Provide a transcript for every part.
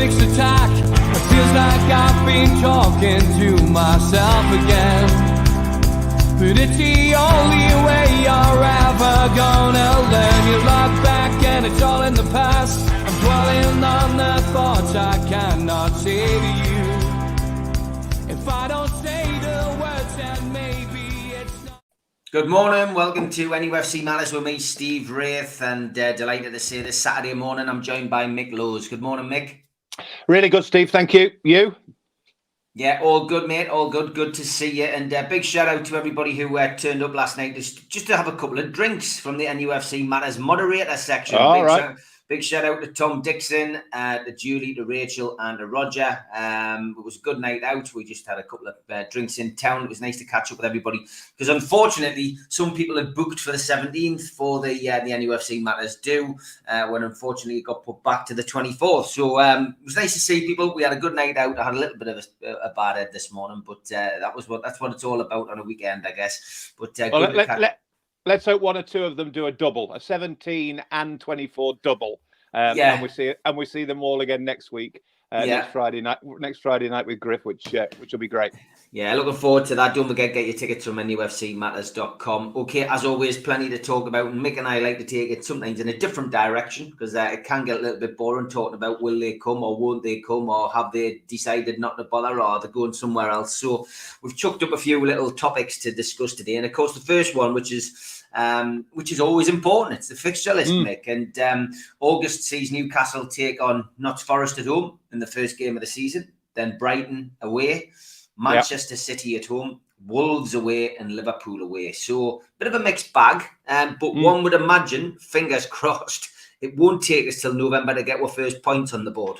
Attack. It feels like I've been talking to myself again, but it's the only way you're ever gonna learn. You look back and it's all in the past. I'm dwelling on the thoughts I cannot say to you. If I don't say the words, then maybe it's not. Good morning, welcome to NUFC Matters with me, Steve Wraith, and delighted to say this Saturday morning I'm joined by Mick Lowes. Good morning, Mick. Really good, Steve. Thank you. You? Yeah, all good, mate. All good. Good to see you. And big shout out to everybody who turned up last night just to have a couple of drinks from the NUFC Matters moderator section. Big shout out to Tom Dixon, to Julie, to Rachel, and to Roger. It was a good night out. We just had a couple of drinks in town. It was nice to catch up with everybody because unfortunately, some people had booked for the 17th for the NUFC Matters do, when unfortunately it got put back to the 24th. So it was nice to see people. We had a good night out. I had a little bit of a bad head this morning, but that's what it's all about on a weekend, I guess. But let's hope one or two of them do a double, a 17 and 24 double. And we see them all again next week, next Friday night with Griff, which will be great. Yeah, looking forward to that. Don't forget, get your tickets from NUFCmatters.com. Okay, as always, plenty to talk about. And Mick and I like to take it sometimes in a different direction because it can get a little bit boring talking about will they come or won't they come or have they decided not to bother or they're going somewhere else. So we've chucked up a few little topics to discuss today. And of course, the first one, which is always important, it's the fixture list, Mick. And August sees Newcastle take on Notts Forest at home in the first game of the season, then Brighton away, Manchester City at home, Wolves away, and Liverpool away. So bit of a mixed bag, but one would imagine, fingers crossed, it won't take us till November to get our first points on the board.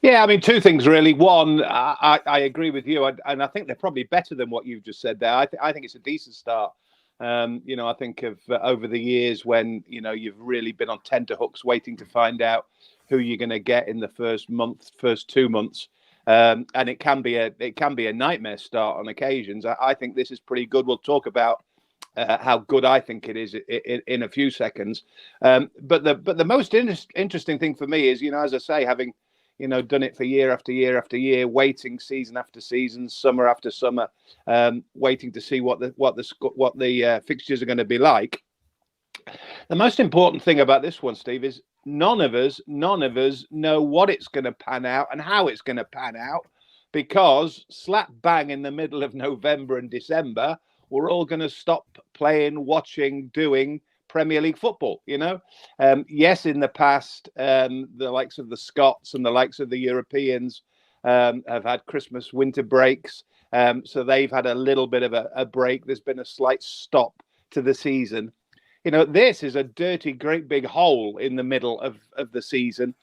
Yeah, I mean, two things really. One, I agree with you, and I think they're probably better than what you've just said there. I think it's a decent start. I think of over the years when, you've really been on tenterhooks waiting to find out who you're going to get in the first 2 months. And it can be a nightmare start on occasions. I think this is pretty good. We'll talk about how good I think it is in a few seconds. But the most interesting thing for me is, as I say, having done it for year after year after year, waiting season after season, summer after summer, waiting to see what the fixtures are going to be like. The most important thing about this one, Steve, is none of us know what it's going to pan out and how it's going to pan out, because slap bang in the middle of November and December, we're all going to stop playing, watching, doing Premier League football. Yes, in the past, the likes of the Scots and the likes of the Europeans have had Christmas winter breaks, so they've had a little bit of a break. There's been a slight stop to the season. This is a dirty, great big hole in the middle of the season.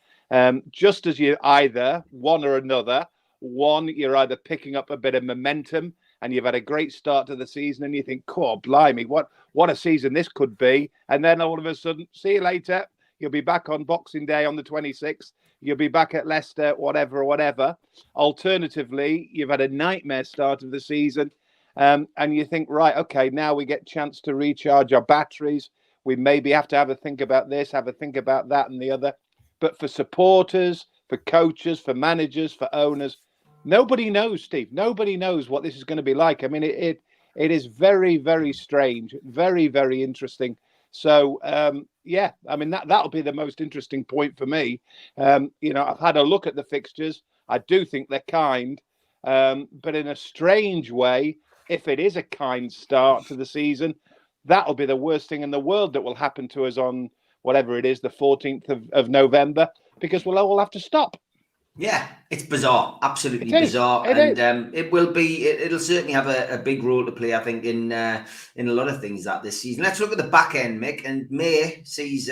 Just as you either one or another, you're either picking up a bit of momentum and you've had a great start to the season and you think, "Oh, blimey, what a season this could be." And then all of a sudden, see you later. You'll be back on Boxing Day on the 26th. You'll be back at Leicester, whatever. Alternatively, you've had a nightmare start of the season. And you think, right, okay, now we get a chance to recharge our batteries. We maybe have to have a think about this, have a think about that and the other. But for supporters, for coaches, for managers, for owners, nobody knows, Steve. Nobody knows what this is going to be like. I mean, it is very, very strange, very, very interesting. So, I mean, that'll be the most interesting point for me. I've had a look at the fixtures. I do think they're kind, but in a strange way, if it is a kind start to the season, that'll be the worst thing in the world that will happen to us on whatever it is, the 14th of November, because we'll all have to stop. Yeah, it's bizarre, absolutely bizarre, it'll certainly have a big role to play, I think, in a lot of things this season. Let's look at the back end, Mick, and May sees.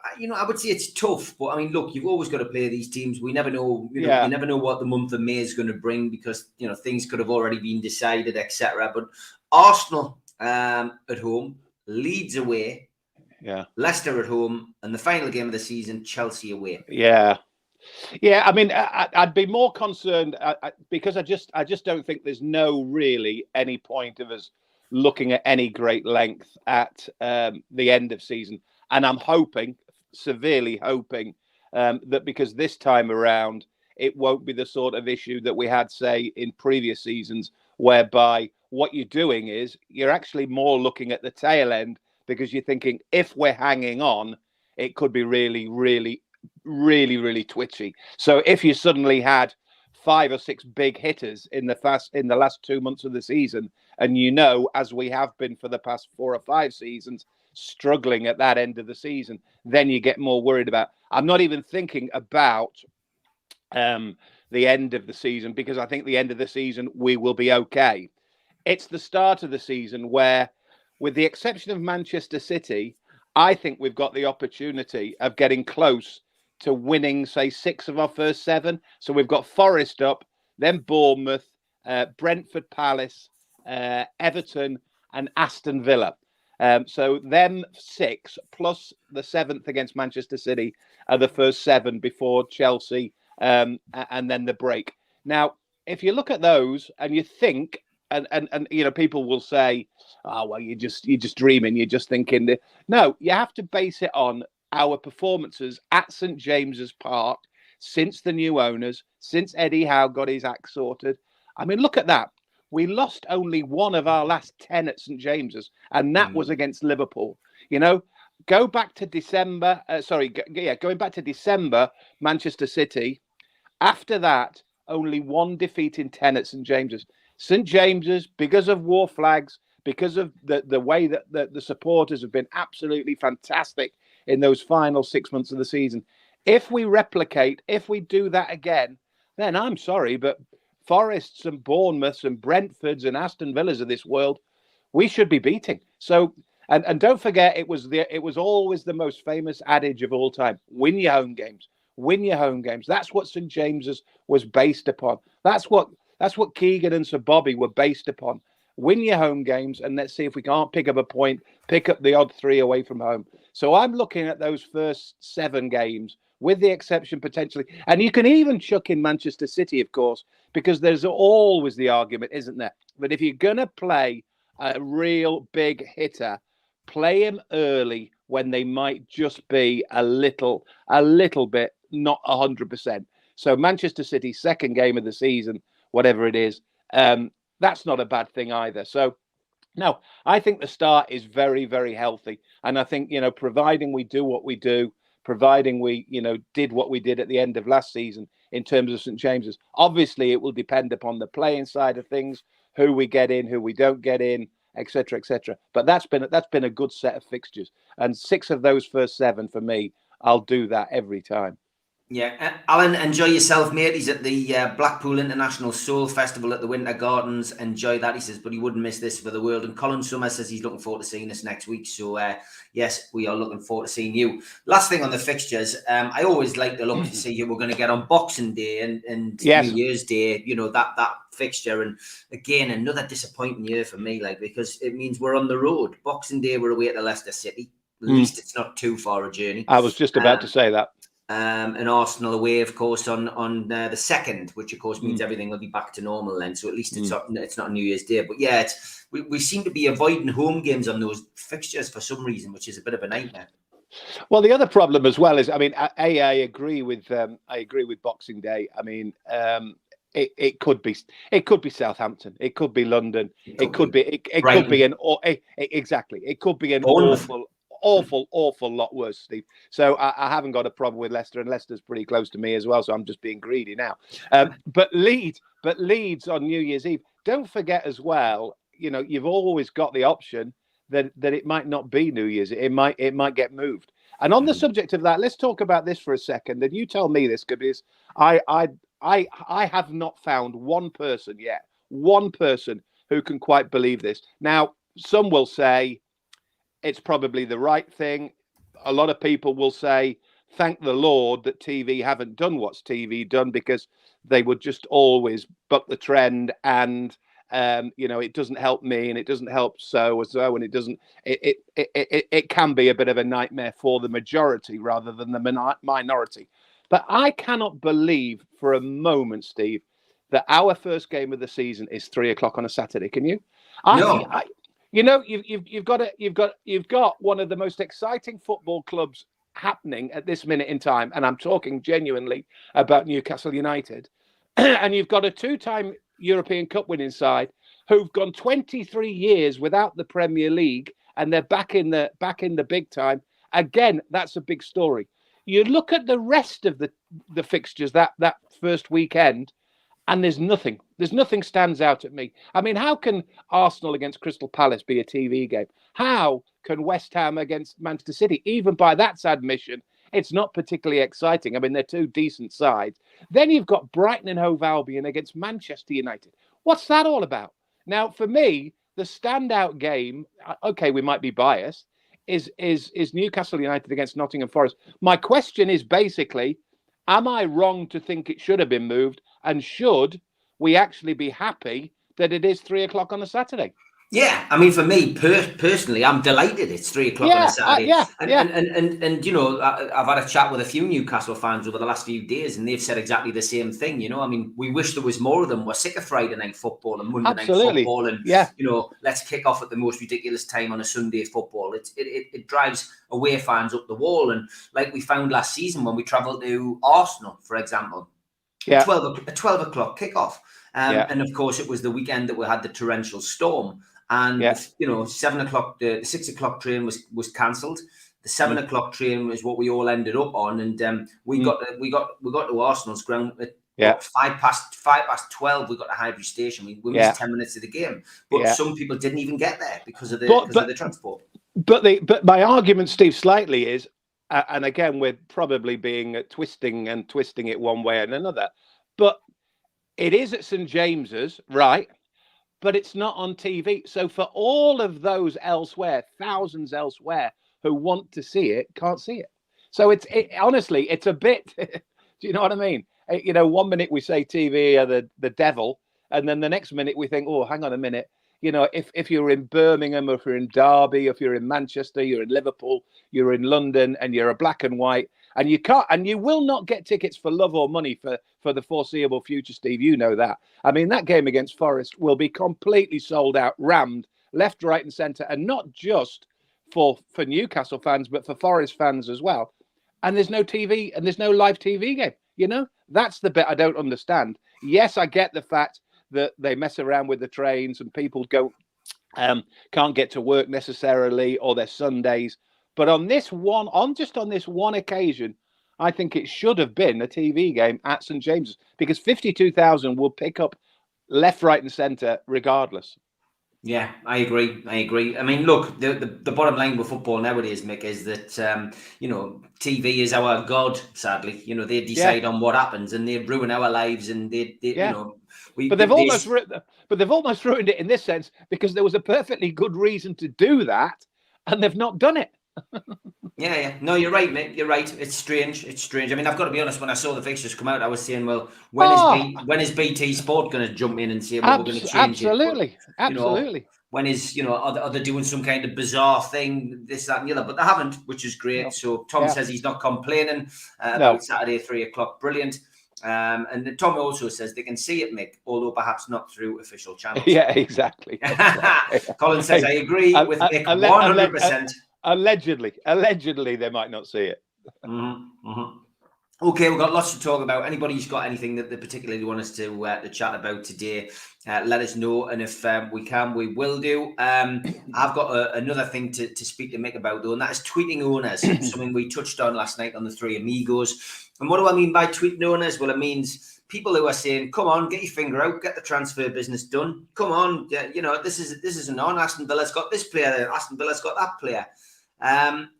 I would say it's tough, but I mean, look, you've always got to play these teams. We never know, you Yeah. never know what the month of May is going to bring, because things could have already been decided, etc. But Arsenal at home, Leeds away, Leicester at home, and the final game of the season, Chelsea away. Yeah. I mean, I'd be more concerned because I just don't think there's really any point of us looking at any great length at the end of season. And I'm severely hoping, that because this time around, it won't be the sort of issue that we had, say, in previous seasons, whereby what you're doing is you're actually more looking at the tail end, because you're thinking, if we're hanging on, it could be really, really, really, really twitchy. So if you suddenly had 5 or 6 big hitters in the last 2 months of the season, and as we have been for the past 4 or 5 seasons, struggling at that end of the season, then you get more worried about. I'm not even thinking about the end of the season, because I think the end of the season we will be okay. It's the start of the season where, with the exception of Manchester City, I think we've got the opportunity of getting close to winning, say, 6 of our first 7. So we've got Forest up, then Bournemouth, Brentford, Palace, Everton, and Aston Villa. So them 6 plus the 7th against Manchester City are the first 7 before Chelsea, and then the break. Now, if you look at those and you think, and people will say, "Oh, well, you're just dreaming. You're just thinking that." No, you have to base it on our performances at St James's Park since the new owners, since Eddie Howe got his act sorted. I mean, look at that. We lost only 1 of our last 10 at St James's, and that was against Liverpool. Go back to December. Going back to December, Manchester City. After that, only 1 defeat in 10 at St James's. St James's, because of war flags, because of the way that the supporters have been absolutely fantastic in those final 6 months of the season. If we do that again, then I'm sorry, but Forests and Bournemouths and Brentfords and Aston Villas of this world, we should be beating. So, and don't forget, it was always the most famous adage of all time: win your home games, win your home games. That's what St James's was based upon. That's what Keegan and Sir Bobby were based upon. Win your home games, and let's see if we can't pick up a point, pick up the odd 3 away from home. So I'm looking at those first 7 games, with the exception potentially, and you can even chuck in Manchester City, of course, because there's always the argument, isn't there? But if you're going to play a real big hitter, play him early when they might just be a little bit not 100%. So Manchester City, second game of the season, whatever it is, that's not a bad thing either. So, no, I think the start is very, very healthy. And I think, providing we do what we do, providing we, did what we did at the end of last season in terms of St James's, obviously it will depend upon the playing side of things, who we get in, who we don't get in, etc., etc. But that's been a good set of fixtures. And 6 of those first 7 for me, I'll do that every time. Yeah, Alan, enjoy yourself, mate. He's at the Blackpool International Soul Festival at the Winter Gardens. Enjoy that, he says, but he wouldn't miss this for the world. And Colin Summers says he's looking forward to seeing us next week. So, yes, we are looking forward to seeing you. Last thing on the fixtures, I always like to look to see who we're going to get on Boxing Day and yes. New Year's Day, that fixture. And again, another disappointing year for me, because it means we're on the road. Boxing Day, we're away to Leicester City. At least it's not too far a journey. I was just about to say that. And Arsenal away, of course, on the 2nd, which of course means everything will be back to normal then. So at least it's not New Year's Day. But yeah, we seem to be avoiding home games on those fixtures for some reason, which is a bit of a nightmare. Well, the other problem as well is, I mean, I agree with Boxing Day. I mean, it could be Southampton, it could be London, it could be awful lot worse, Steve. So I haven't got a problem with Leicester, and Leicester's pretty close to me as well. So I'm just being greedy now. But Leeds on New Year's Eve. Don't forget as well. You've always got the option that it might not be New Year's. It might get moved. And on the subject of that, let's talk about this for a second. And you tell me this, because I have not found one person who can quite believe this. Now, some will say it's probably the right thing. a lot of people will say, thank the Lord that TV haven't done what's TV done, because they would just always buck the trend, and it doesn't help me, and it doesn't help so, and it doesn't. It can be a bit of a nightmare for the majority rather than the minority. But I cannot believe for a moment, Steve, that our first game of the season is 3:00 on a Saturday. Can you? No. You've got one of the most exciting football clubs happening at this minute in time, and I'm talking genuinely about Newcastle United. And you've got a 2-time European Cup winning side who've gone 23 years without the Premier League, and they're back in the big time again. That's a big story. You look at the rest of the fixtures that first weekend, and there's nothing stands out at me. I mean, how can Arsenal against Crystal Palace be a TV game? How can West Ham against Manchester City? Even by that admission, it's not particularly exciting. I mean, they're two decent sides. Then you've got Brighton and Hove Albion against Manchester United. What's that all about? Now, for me, the standout game, okay, we might be biased, is Newcastle United against Nottingham Forest. My question is basically, am I wrong to think it should have been moved? And should we actually be happy that it is 3:00 on a Saturday? Yeah, I mean, for me personally, I'm delighted it's 3:00 on a Saturday. And I've had a chat with a few Newcastle fans over the last few days, and they've said exactly the same thing. I mean, we wish there was more of them. We're sick of Friday night football and Monday night football, and let's kick off at the most ridiculous time on a Sunday football. It drives away fans up the wall, and like we found last season when we travelled to Arsenal, for example, a 12 o'clock kickoff, and of course it was the weekend that we had the torrential storm. And 7 o'clock, the 6 o'clock train was cancelled. The 7 o'clock train was what we all ended up on, and we got to Arsenal's ground at 5:12. We got to Highbury Station. We missed 10 minutes of the game, but some people didn't even get there because of the transport. But my argument, Steve, slightly is, and again, we're probably being twisting it one way and another, but it is at St James's, right? But it's not on TV. So for all of those elsewhere, thousands elsewhere who want to see it, can't see it. So honestly, it's a bit, do you know what I mean? 1 minute we say TV are the devil, and then the next minute we think, oh, hang on a minute. If you're in Birmingham, or if you're in Derby, if you're in Manchester, you're in Liverpool, you're in London, and you're a black and white, and you will not get tickets for love or money for the foreseeable future, Steve. You know that. I mean, that game against Forest will be completely sold out, rammed left, right, and centre, and not just for Newcastle fans, but for Forest fans as well. And there's no TV, and there's no live TV game. That's the bit I don't understand. Yes, I get the fact that they mess around with the trains and people can't get to work necessarily, or their Sundays. But on this one occasion, I think it should have been a TV game at St James's, because 52,000 will pick up left, right, and centre regardless. Yeah, I agree. I mean, look, the bottom line with football nowadays, Mick, is that TV is our god. Sadly, they decide on what happens, and they ruin our lives, and But they've almost ruined it in this sense, because there was a perfectly good reason to do that, and they've not done it. Yeah. No, you're right, Mick. You're right. It's strange. I mean, I've got to be honest. When I saw the fixtures come out, I was saying, well, when is BT Sport going to jump in and say, well, we're going to change it? Absolutely. When is, are they doing some kind of bizarre thing, this, that, and the other? But they haven't, which is great. No. So Tom says he's not complaining about Saturday, 3:00. Brilliant. And Tom also says they can see it, Mick, although perhaps not through official channels. Yeah, exactly. Colin says, I agree with Mick 100%. Allegedly, they might not see it. Okay, we've got lots to talk about. Anybody who's got anything that they particularly want us to chat about today, let us know. And if we can, we will do. I've got another thing to speak to Mick about, though, and that is tweeting owners, something we touched on last night on the Three Amigos. And what do I mean by tweeting owners? Well, it means people who are saying, come on, get your finger out, get the transfer business done. Come on, this isn't on. Aston Villa's got this player, Aston Villa's got that player.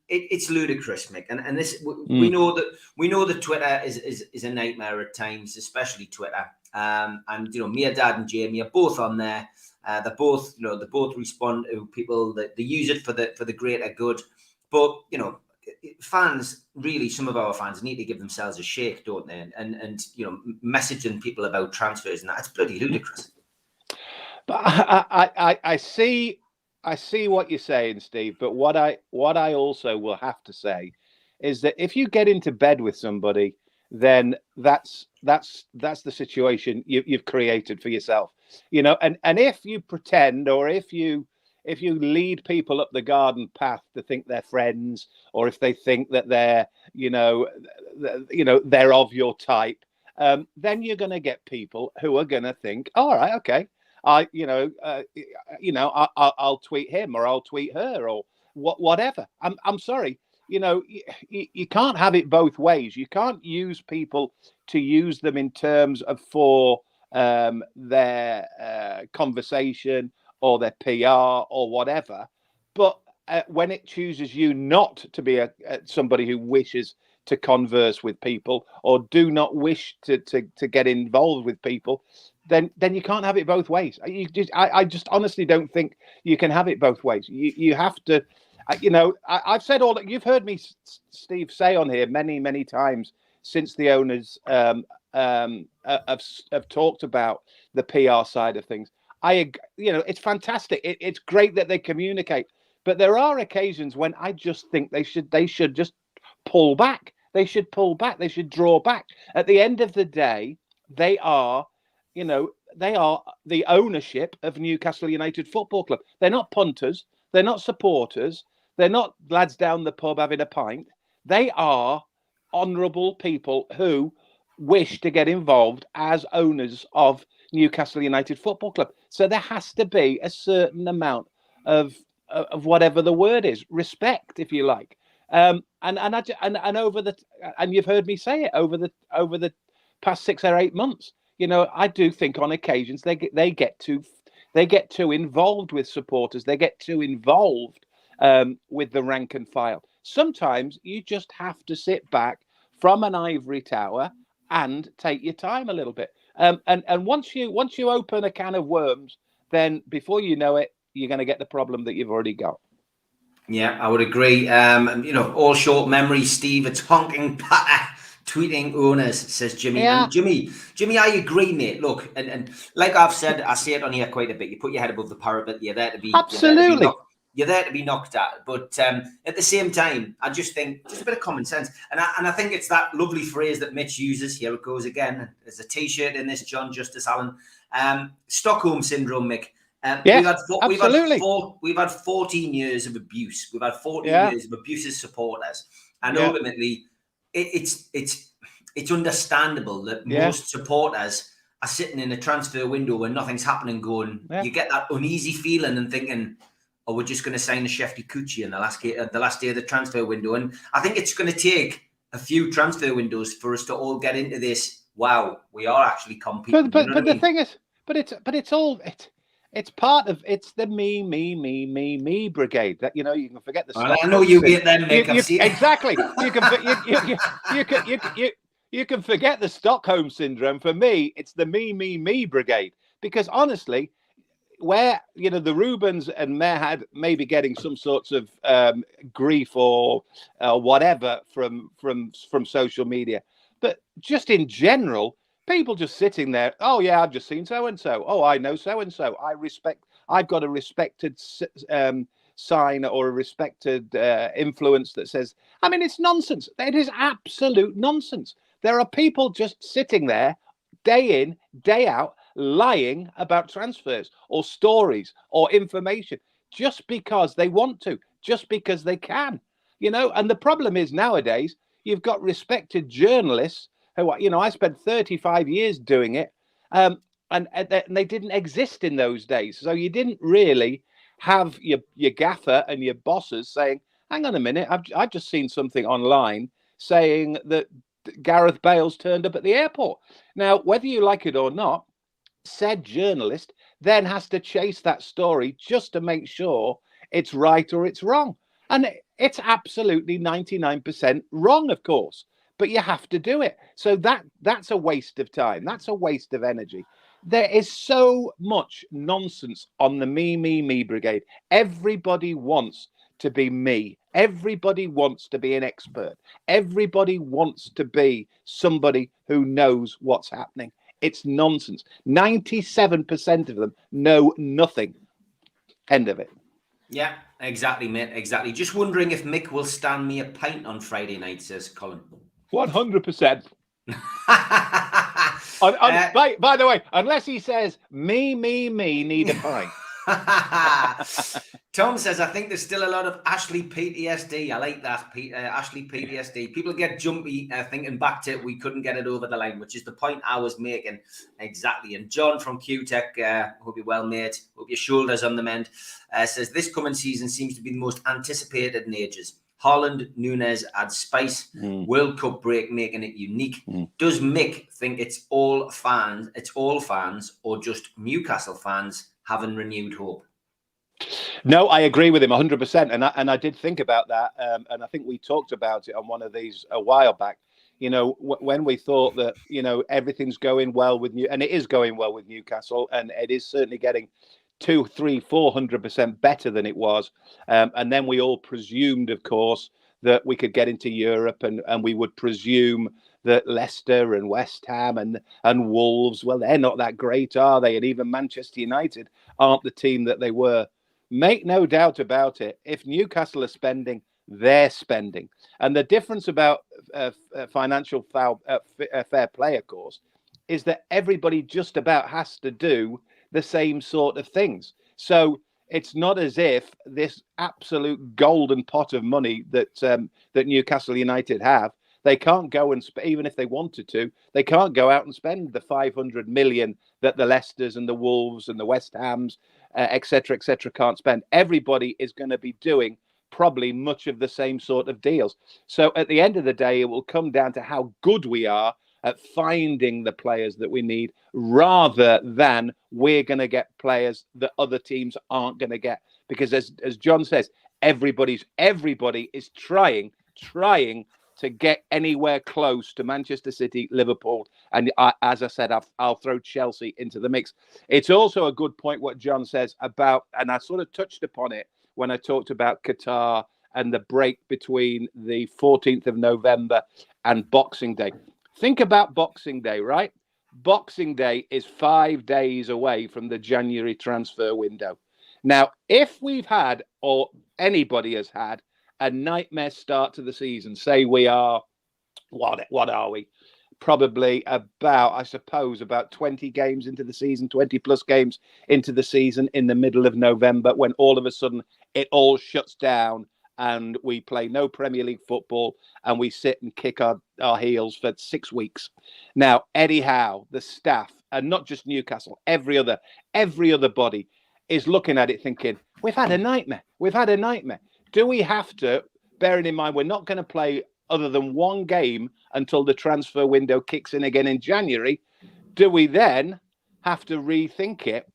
It's ludicrous, Mick, and this we know that Twitter is a nightmare at times, especially Twitter. And Mia, Dad, and Jamie are both on there. They both respond to people that they use it for the greater good. But fans, really, some of our fans need to give themselves a shake, don't they? And you know, messaging people about transfers and that's bloody ludicrous. But I see what you're saying, Steve. But what I also will have to say is that if you get into bed with somebody, then that's the situation you've created for yourself. You know, and if you pretend, or if you lead people up the garden path to think they're friends, or if they think that they're they're of your type, then you're going to get people who are going to think, all right, okay, I'll tweet him, or I'll tweet her, or whatever. I'm sorry, you can't have it both ways. You can't use people to use them in terms of for their conversation or their PR or whatever, but when it chooses you not to be somebody who wishes to converse with people, or do not wish to get involved with people, then you can't have it both ways. I just honestly don't think you can have it both ways. You have to, I've said all that. You've heard me, Steve, say on here many times since the owners have talked about the PR side of things. It's fantastic. It's great that they communicate, but there are occasions when I just think they should just pull back. They should pull back. They should draw back. At the end of the day, they are the ownership of Newcastle United Football Club. They're not punters. They're not supporters. They're not lads down the pub having a pint. They are honourable people who wish to get involved as owners of Newcastle United Football Club. So there has to be a certain amount of whatever the word is, respect, if you like. And you've heard me say it over the past 6 or 8 months. I do think on occasions they get too involved with supporters. They get too involved with the rank and file. Sometimes you just have to sit back from an ivory tower and take your time a little bit. And once you open a can of worms, then before you know it, you're going to get the problem that you've already got. Yeah, I would agree. All short memory, Steve. It's honking patter. Tweeting owners, says Jimmy. Yeah. And Jimmy, I agree, mate. Look, and like I've said, I say it on here quite a bit. You put your head above the parapet. You're there to be absolutely. You're there to be knocked at. But at the same time, I just think just a bit of common sense. And I think it's that lovely phrase that Mitch uses. Here it goes again. There's a T-shirt in this, John Justice Allen. Stockholm syndrome, Mick. Yes, absolutely. We've had 14 years of abuse. We've had 14 years of abusive supporters, and ultimately, it's understandable that most supporters are sitting in a transfer window when nothing's happening, going, you get that uneasy feeling and thinking, oh, we're just going to sign a Shefty Kuchi in the last day of the transfer window. And I think it's going to take a few transfer windows for us to all get into this. Wow, we are actually competing. But the thing is, it's part of the me brigade. That you can forget the. I know you get them, Mick. Exactly. You can forget the Stockholm syndrome. For me, it's the me brigade. Because honestly, where the Rubens and Merhad may be getting some sorts of grief or whatever from social media, but just in general. People just sitting there. Oh yeah, I've just seen so and so. Oh, I know so and so. I've got a respected sign or a respected influence that says. I mean, it's nonsense. It is absolute nonsense. There are people just sitting there, day in, day out, lying about transfers or stories or information just because they want to, just because they can. And the problem is nowadays you've got respected journalists. I spent 35 years doing it, and they didn't exist in those days. So you didn't really have your gaffer and your bosses saying, "Hang on a minute, I've just seen something online saying that Gareth Bale's turned up at the airport." Now, whether you like it or not, said journalist then has to chase that story just to make sure it's right or it's wrong, and it's absolutely 99% wrong, of course. But you have to do it. So that's a waste of time. That's a waste of energy. There is so much nonsense on the me brigade. Everybody wants to be me. Everybody wants to be an expert. Everybody wants to be somebody who knows what's happening. It's nonsense. 97% of them know nothing. End of it. Yeah, exactly, mate. Exactly. Just wondering if Mick will stand me a pint on Friday night, says Colin. 100%. By the way, unless he says, me, need a pint. Tom says, I think there's still a lot of Ashley PTSD. I like that, Ashley PTSD. People get jumpy thinking back to we couldn't get it over the line, which is the point I was making. Exactly. And John from QTech, hope you're well, mate. Hope your shoulder's on the mend. Says, this coming season seems to be the most anticipated in ages. Haaland, Núñez add spice. World Cup break making it unique. Does Mick think it's all fans or just Newcastle fans having renewed hope? No, I agree with him 100%. And I did think about that. And I think we talked about it on one of these a while back. You know, when we thought that, you know, everything's going well with and it is going well with Newcastle, and it is certainly getting 200, 300, 400% better than it was. And then we all presumed, of course, that we could get into Europe, and we would presume that Leicester and West Ham and Wolves, well, they're not that great, are they? And even Manchester United aren't the team that they were. Make no doubt about it. If Newcastle are spending, they're spending. And the difference about financial fair play, of course, is that everybody just about has to do the same sort of things. So it's not as if this absolute golden pot of money that Newcastle United have, they can't go and even if they wanted to, they can't go out and spend the 500 million that the Leicesters and the Wolves and the West Hams, etc., can't spend. Everybody is going to be doing probably much of the same sort of deals. So at the end of the day, it will come down to how good we are at finding the players that we need, rather than we're going to get players that other teams aren't going to get. Because as John says, everybody is trying to get anywhere close to Manchester City, Liverpool, and as I said, I'll throw Chelsea into the mix. It's also a good point what John says about, and I sort of touched upon it when I talked about Qatar and the break between the 14th of November and Boxing Day. Think about Boxing Day, right? Boxing Day is 5 days away from the January transfer window. Now, if we've had, or anybody has had, a nightmare start to the season, say we are, what are we? Probably about 20 games into the season, 20 plus games into the season in the middle of November, when all of a sudden it all shuts down and we play no Premier League football and we sit and kick our heels for 6 weeks. Now, Eddie Howe, the staff, and not just Newcastle, every other body is looking at it thinking, we've had a nightmare. Do we have to, bearing in mind we're not going to play other than one game until the transfer window kicks in again in January, do we then have to rethink it?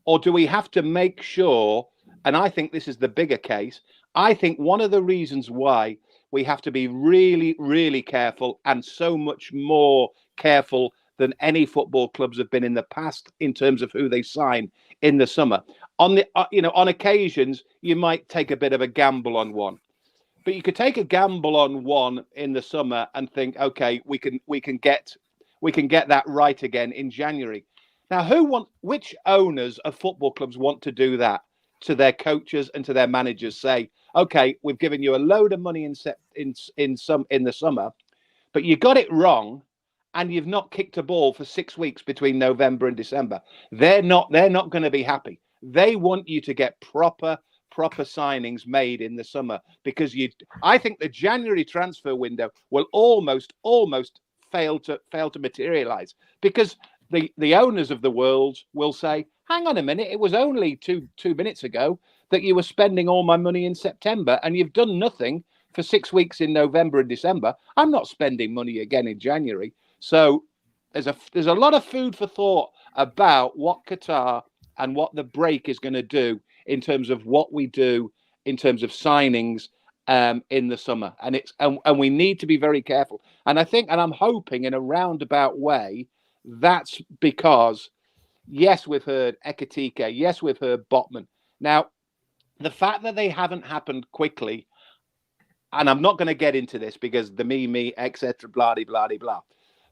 Or do we have to make sure, and I think this is the bigger case, I think one of the reasons why we have to be really, really careful, and so much more careful than any football clubs have been in the past in terms of who they sign in the summer. On occasions, you might take a bit of a gamble on one, but you could take a gamble on one in the summer and think, okay, we can get that right again in January. Now, which owners of football clubs want to do that to their coaches and to their managers? Say, okay, we've given you a load of money in the summer, but you got it wrong, and you've not kicked a ball for 6 weeks between November and December. They're not going to be happy. They want you to get proper signings made in the summer, because I think the January transfer window will almost fail to materialize, because the owners of the world will say, hang on a minute, it was only two minutes ago that you were spending all my money in September, and you've done nothing for 6 weeks in November and December. I'm not spending money again in January. So there's a lot of food for thought about what Qatar and what the break is going to do in terms of what we do in terms of signings in the summer, and we need to be very careful. And I think, and I'm hoping in a roundabout way, that's because, yes, we've heard Ekitike, yes, we've heard Botman. Now, the fact that they haven't happened quickly, and I'm not going to get into this because the me, etc., blah, blah, blah, blah.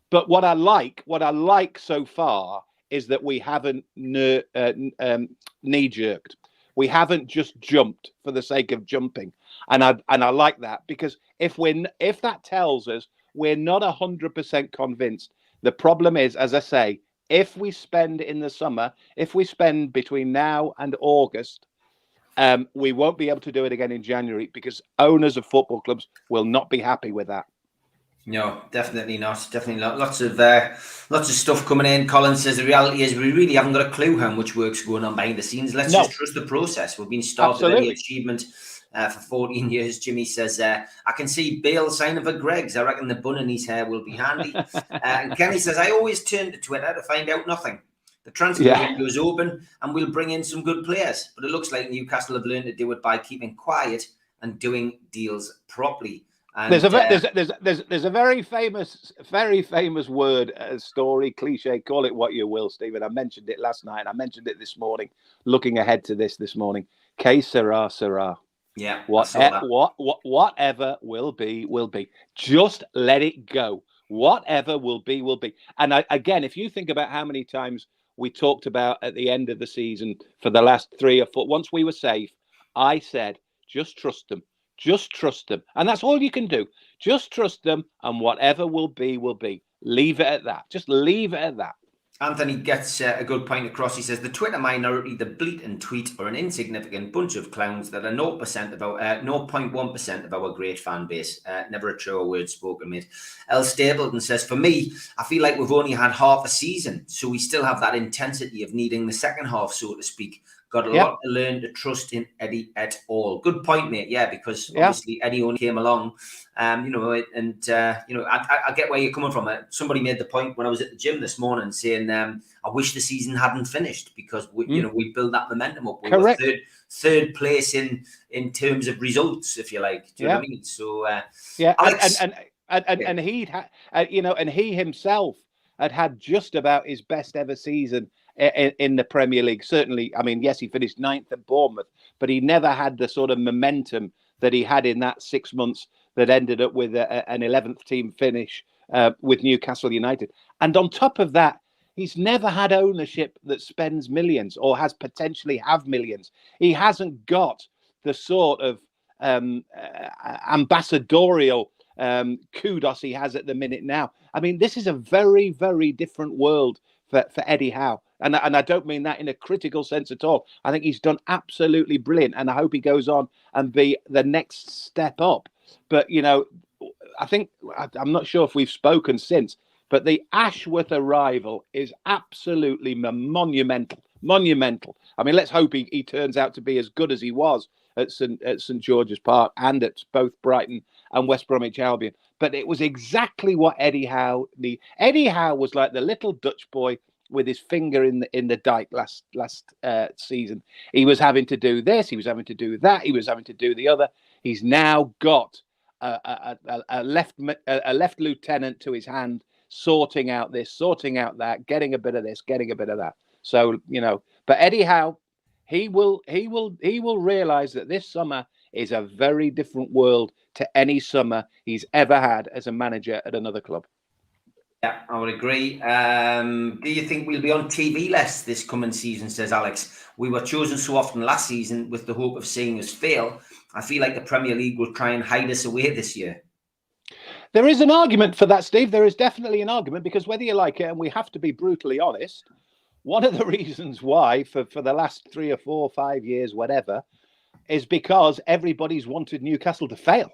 But what I like so far is that we haven't knee-jerked. We haven't just jumped for the sake of jumping, and I like that, because if that tells us we're not 100% convinced. The problem is, as I say, if we spend in the summer, if we spend between now and August, we won't be able to do it again in January, because owners of football clubs will not be happy with that. No, definitely not. Definitely not. Lots of stuff coming in. Colin says the reality is we really haven't got a clue how much work's going on behind the scenes. Let's just trust the process. We've been starved of any achievement for 14 years. Jimmy says, I can see Bale signing for Greg's. I reckon the bun in his hair will be handy. And Kenny says, I always turn to Twitter to find out nothing. The transfer window is open and we'll bring in some good players. But it looks like Newcastle have learned to do it by keeping quiet and doing deals properly. And, there's a very famous word, story, cliche, call it what you will, Stephen. I mentioned it last night. I mentioned it this morning, looking ahead to this morning. Que sera, sera. Yeah. Whatever will be, will be. Just let it go. Whatever will be, will be. And again, if you think about how many times we talked about at the end of the season for the last 3 or 4, once we were safe, I said, just trust them. Just trust them. And that's all you can do. Just trust them, and whatever will be, will be. Leave it at that. Just leave it at that. Anthony gets a good point across. He says, the Twitter minority, the bleat and tweet, are an insignificant bunch of clowns that are 0.1% of our great fan base. Never a truer word spoken, mate. L. Stapleton says, for me, I feel like we've only had half a season, so we still have that intensity of needing the second half, so to speek. Got a lot to learn to trust in Eddie at all. Good point, mate. Yeah, because obviously Eddie only came along, I get where you're coming from. Somebody made the point when I was at the gym this morning saying, I wish the season hadn't finished because we build that momentum up. We were third place in terms of results, if you like. Do you know what I mean? So Alex, and he himself had just about his best ever season in the Premier League. Certainly, I mean, yes, he finished 9th at Bournemouth, but he never had the sort of momentum that he had in that 6 months that ended up with an 11th team finish with Newcastle United. And on top of that, he's never had ownership that spends millions or has potentially have millions. He hasn't got the sort of ambassadorial kudos he has at the minute now. I mean, this is a very, very different world for Eddie Howe. And I don't mean that in a critical sense at all. I think he's done absolutely brilliant. And I hope he goes on and be the next step up. But, I think, I'm not sure if we've spoken since, but the Ashworth arrival is absolutely monumental. Monumental. I mean, let's hope he turns out to be as good as he was at St George's Park and at both Brighton and West Bromwich Albion. But it was exactly what Eddie Howe needed. Eddie Howe was like the little Dutch boy with his finger in the dike last season. He was having to do this, he was having to do that, he was having to do the other. He's now got a left lieutenant to his hand, sorting out this, sorting out that, getting a bit of this, getting a bit of that. So but Eddie Howe, he will realize that this summer is a very different world to any summer he's ever had as a manager at another club. Yeah, I would agree. Do you think we'll be on TV less this coming season, says Alex? We were chosen so often last season with the hope of seeing us fail. I feel like the Premier League will try and hide us away this year. There is an argument for that, Steve. There is definitely an argument, because whether you like it, and we have to be brutally honest, one of the reasons why for the last 3 or 4 or 5 years, whatever, is because everybody's wanted Newcastle to fail.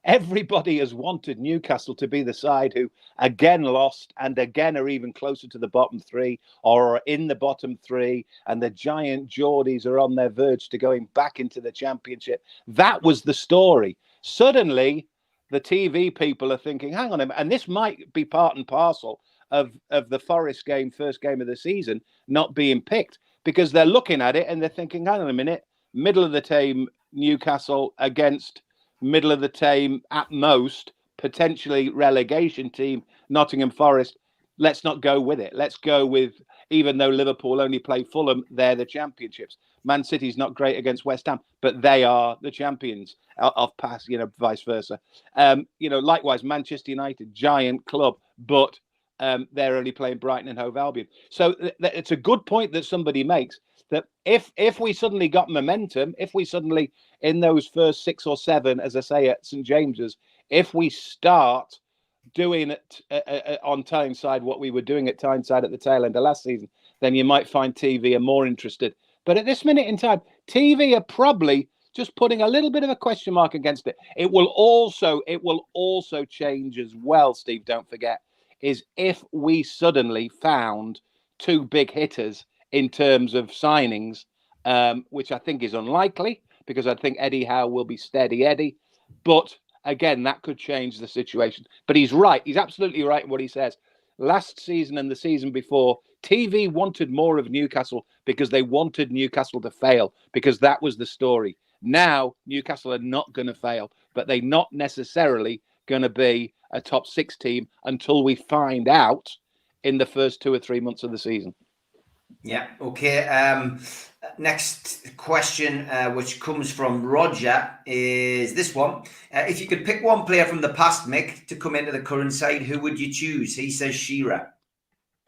Everybody has wanted Newcastle to be the side who again lost and again are even closer to the bottom 3 or are in the bottom 3, and the giant Geordies are on their verge to going back into the Championship. That was the story. Suddenly, the TV people are thinking, hang on a minute, and this might be part and parcel of the Forest game, first game of the season, not being picked, because they're looking at it and they're thinking, hang on a minute, middle of the team Newcastle against middle of the team at most, potentially relegation team, Nottingham Forest. Let's not go with it. Let's go with, even though Liverpool only play Fulham, they're the championships. Man City's not great against West Ham, but they are the champions of past, vice versa. Likewise, Manchester United, giant club, but they're only playing Brighton and Hove Albion. So it's a good point that somebody makes, that if we suddenly got momentum, if we suddenly, in those first 6 or 7, as I say, at St James's, if we start doing it on Tyneside what we were doing at Tyneside at the tail end of last season, then you might find TV are more interested. But at this minute in time, TV are probably just putting a little bit of a question mark against it. It will also change as well, Steve, don't forget, is if we suddenly found 2 big hitters in terms of signings, which I think is unlikely, because I think Eddie Howe will be steady Eddie. But again, that could change the situation. But he's right. He's absolutely right in what he says. Last season and the season before, TV wanted more of Newcastle because they wanted Newcastle to fail, because that was the story. Now, Newcastle are not going to fail, but they're not necessarily going to be a top 6 team until we find out in the first 2 or 3 months of the season. Yeah, okay. Next question, which comes from Roger, is this one. If you could pick one player from the past, Mick, to come into the current side, who would you choose? He says Shearer.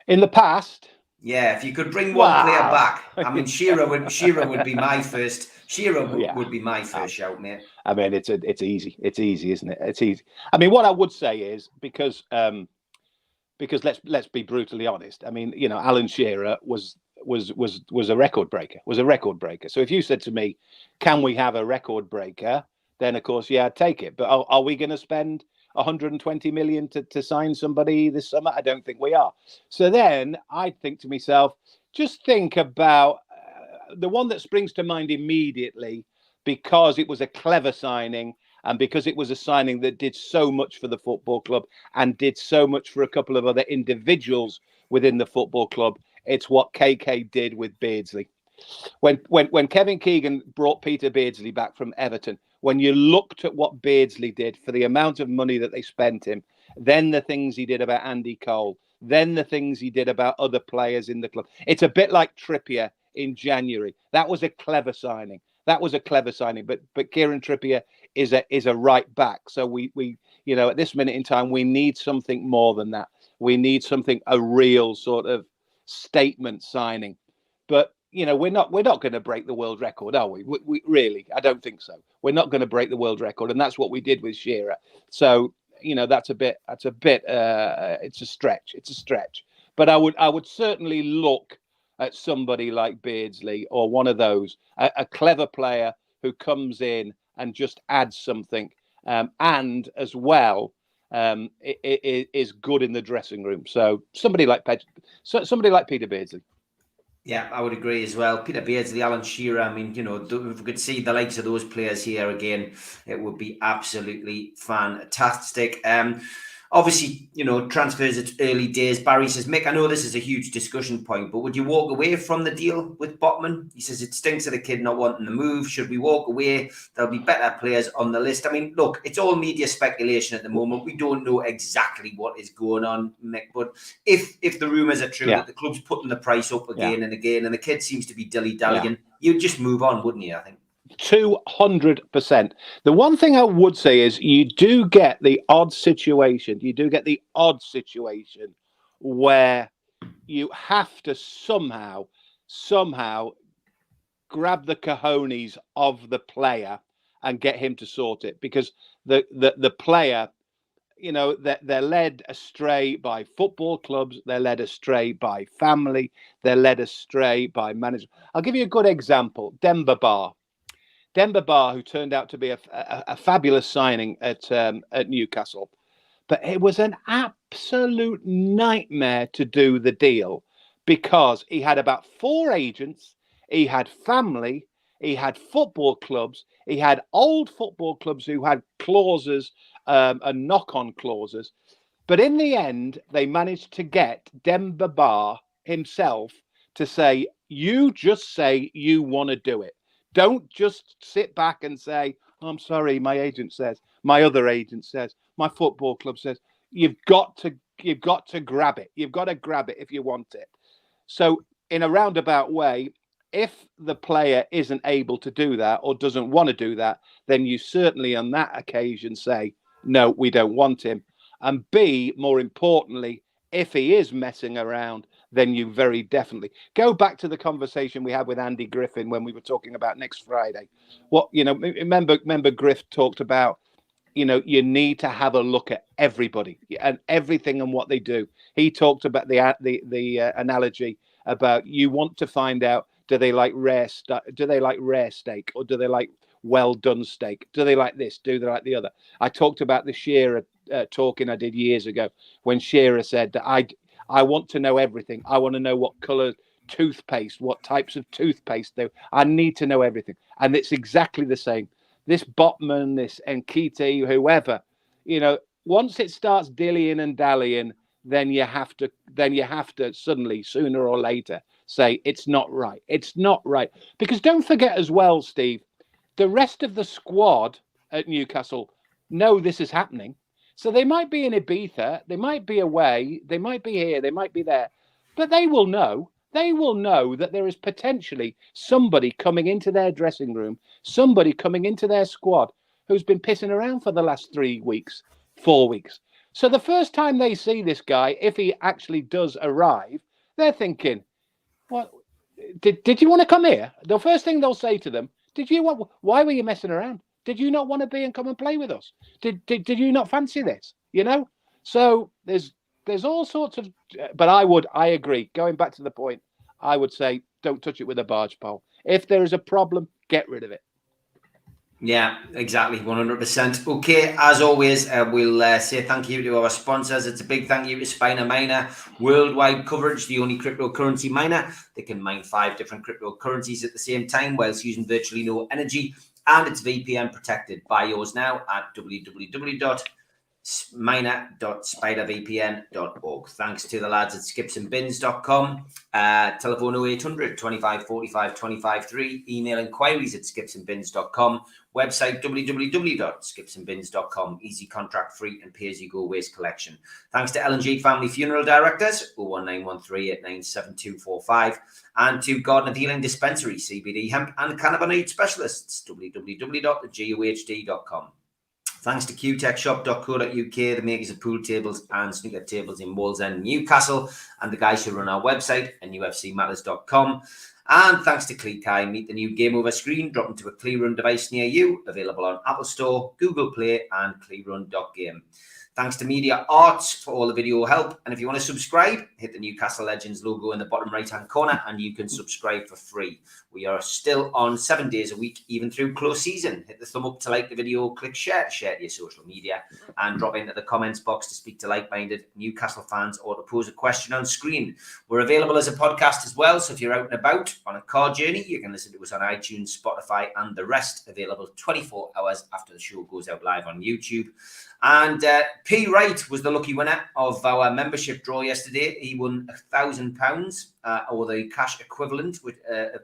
In the past? Yeah, if you could bring one player back. I mean, Shearer would be my first. Shearer would be my first shout, mate. I mean, it's easy. It's easy, isn't it? It's easy. I mean, what I would say is, because let's be brutally honest. I mean, Alan Shearer was a record breaker. So if you said to me, can we have a record breaker? Then of course, yeah, I'd take it. But are we going to spend 120 million to sign somebody this summer? I don't think we are. So then I'd think to myself, just think about the one that springs to mind immediately, because it was a clever signing and because it was a signing that did so much for the football club and did so much for a couple of other individuals within the football club. It's what KK did with Beardsley. When Kevin Keegan brought Peter Beardsley back from Everton, when you looked at what Beardsley did for the amount of money that they spent him, then the things he did about Andy Cole, then the things he did about other players in the club. It's a bit like Trippier in January. That was a clever signing. But Kieran Trippier is a right back. So we at this minute in time, we need something more than that. We need a real sort of statement signing. But we're not going to break the world record, are we? We really, I don't think so. We're not going to break the world record, and that's what we did with Shearer. So it's a stretch. But I would certainly look at somebody like Beardsley or one of those, a clever player who comes in and just adds something, and as well is good in the dressing room. So somebody like Peter Beardsley. Yeah, I would agree as well. Peter Beardsley, Alan Shearer. I mean, if we could see the likes of those players here again, it would be absolutely fantastic. Obviously, transfers, it's early days. Barry says, Mick, I know this is a huge discussion point, but would you walk away from the deal with Botman? He says, it stinks of the kid not wanting to move. Should we walk away? There'll be better players on the list. I mean, look, it's all media speculation at the moment. We don't know exactly what is going on, Mick. But if the rumours are true that the club's putting the price up again and again, and the kid seems to be dilly-dallying, you'd just move on, wouldn't you, I think? 200%. The one thing I would say is you do get the odd situation. Where you have to somehow grab the cojones of the player and get him to sort it, because the player, they're led astray by football clubs, they're led astray by family, they're led astray by management. I'll give you a good example. Demba Ba, who turned out to be a fabulous signing at Newcastle. But it was an absolute nightmare to do the deal, because he had about 4 agents, he had family, he had football clubs, he had old football clubs who had clauses and knock-on clauses. But in the end, they managed to get Demba Ba himself to say, you just say you want to do it. Don't just sit back and say, I'm sorry, my agent says, my other agent says, my football club says. You've got to grab it. You've got to grab it if you want it. So in a roundabout way, if the player isn't able to do that or doesn't want to do that, then you certainly on that occasion say, no, we don't want him. And B, more importantly, if he is messing around, then you very definitely go back to the conversation we had with Andy Griffin when we were talking about next Friday. What, remember Griff talked about, you need to have a look at everybody and everything and what they do. He talked about the analogy about you want to find out, do they like rare steak or do they like well done steak? Do they like this? Do they like the other? I talked about the Shearer talking I did years ago when Shearer said that I want to know everything. I want to know what colour toothpaste, what types of toothpaste I need to know everything. And it's exactly the same. This Botman, this Nkiti, whoever, once it starts dillying and dallying, then you have to suddenly, sooner or later, say it's not right. It's not right. Because don't forget as well, Steve, the rest of the squad at Newcastle know this is happening. So they might be in Ibiza, they might be away, they might be here, they might be there, but they will know. They will know that there is potentially somebody coming into their dressing room, somebody coming into their squad who's been pissing around for the last 3 weeks, 4 weeks. So the first time they see this guy, if he actually does arrive, they're thinking, "What? Did you want to come here?" The first thing they'll say to them, why were you messing around? Did you not want to be and come and play with us? Did you not fancy this? So there's all sorts of, but I agree. Going back to the point, I would say don't touch it with a barge pole. If there is a problem, get rid of it. Yeah, exactly, 100%. Okay, as always, we'll say thank you to our sponsors. It's a big thank you to Spina Miner, worldwide coverage, the only cryptocurrency miner. They can mine 5 different cryptocurrencies at the same time whilst using virtually no energy, and it's VPN protected. Buy yours now at www.miner.spidervpn.org. Thanks to the lads at skipsandbins.com. Telephone 0800 25 45 25 3. Email inquiries at skipsandbins.com. Website www.skipsandbins.com. Easy, contract free and pay-as-you-go waste collection. Thanks to L&G Family Funeral Directors 01913897245, and to Garden of Healing Dispensary, CBD hemp and cannabinoid specialists www.gohd.com. Thanks to qtechshop.co.uk, the makers of pool tables and snooker tables in Wallsend, Newcastle, and the guys who run our website, NUFCmatters.com. And thanks to Cleekai, meet the new Game Over screen, drop into a ClearRun device near you, available on Apple Store, Google Play, and clearrun.game. Thanks to Media Arts for all the video help. And if you want to subscribe, hit the Newcastle Legends logo in the bottom right-hand corner and you can subscribe for free. We are still on 7 days a week, even through close season. Hit the thumb up to like the video, click share to your social media, and drop into the comments box to speak to like-minded Newcastle fans or to pose a question on screen. We're available as a podcast as well, so if you're out and about on a car journey, you can listen to us on iTunes, Spotify, and the rest, available 24 hours after the show goes out live on YouTube. And P. Wright was the lucky winner of our membership draw yesterday. He won £1,000, or the cash equivalent, with the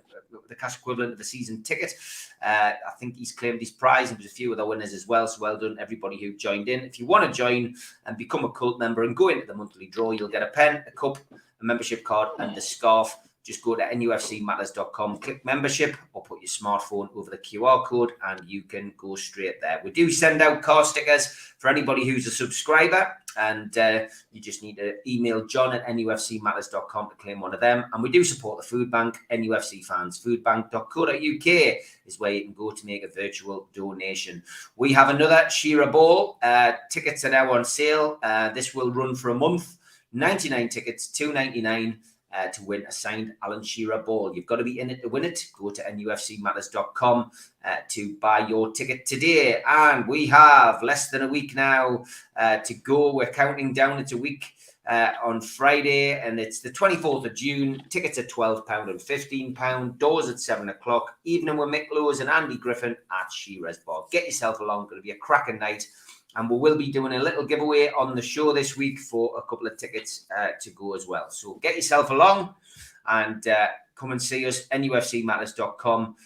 cash equivalent of a season ticket. I think he's claimed his prize, and there's a few other winners as well. So well done, everybody who joined in. If you want to join and become a cult member and go into the monthly draw, you'll get a pen, a cup, a membership card, and the scarf. Just go to NUFCmatters.com, click membership, or put your smartphone over the QR code and you can go straight there. We do send out car stickers for anybody who's a subscriber, and you just need to email John at NUFCmatters.com to claim one of them. And we do support the food bank, NUFC fans. Foodbank.co.uk is where you can go to make a virtual donation. We have another Shearer Ball. Tickets are now on sale. This will run for a month. 99 tickets, $2.99. To win a signed Alan Shearer ball. You've got to be in it to win it. Go to NUFCmatters.com to buy your ticket today. And we have less than a week now to go. We're counting down. It's a week on Friday, and it's the 24th of June. Tickets are £12 and £15. Doors at 7 o'clock. Evening with Mick Lewis and Andy Griffin at Shearer's Bar. Get yourself along. It's going to be a cracking night. And we will be doing a little giveaway on the show this week for a couple of tickets to go as well. So get yourself along and come and see us. NUFCmatters.com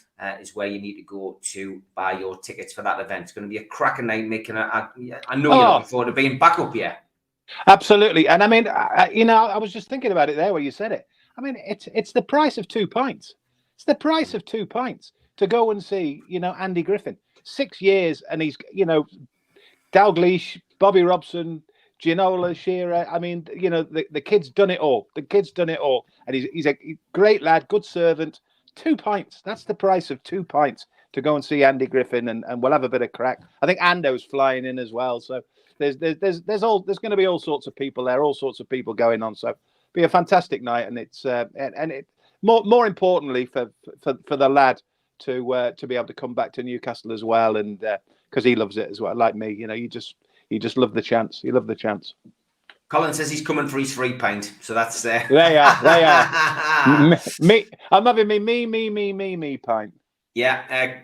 is where you need to go to buy your tickets for that event. It's going to be a cracking night, Mick. And I know you're looking forward to being back up here. Absolutely. And I mean, I was just thinking about it there where you said it. I mean, it's the price of 2 pints. It's the price of 2 pints to go and see, Andy Griffin. 6 years, and he's, Dalglish, Bobby Robson, Ginola, Shearer. I mean, the kid's done it all. The kid's done it all. And he's a great lad, good servant. 2 pints. That's the price of 2 pints to go and see Andy Griffin, and we'll have a bit of crack. I think Ando's flying in as well. So there's going to be all sorts of people there, all sorts of people going on. So be a fantastic night, and it's and it more importantly for the lad to be able to come back to Newcastle as well, and because he loves it as well, like me. You just love the chance. You love the chance. Colin says he's coming for his 3 pint, so that's They are. Me, I'm having me pint. Yeah,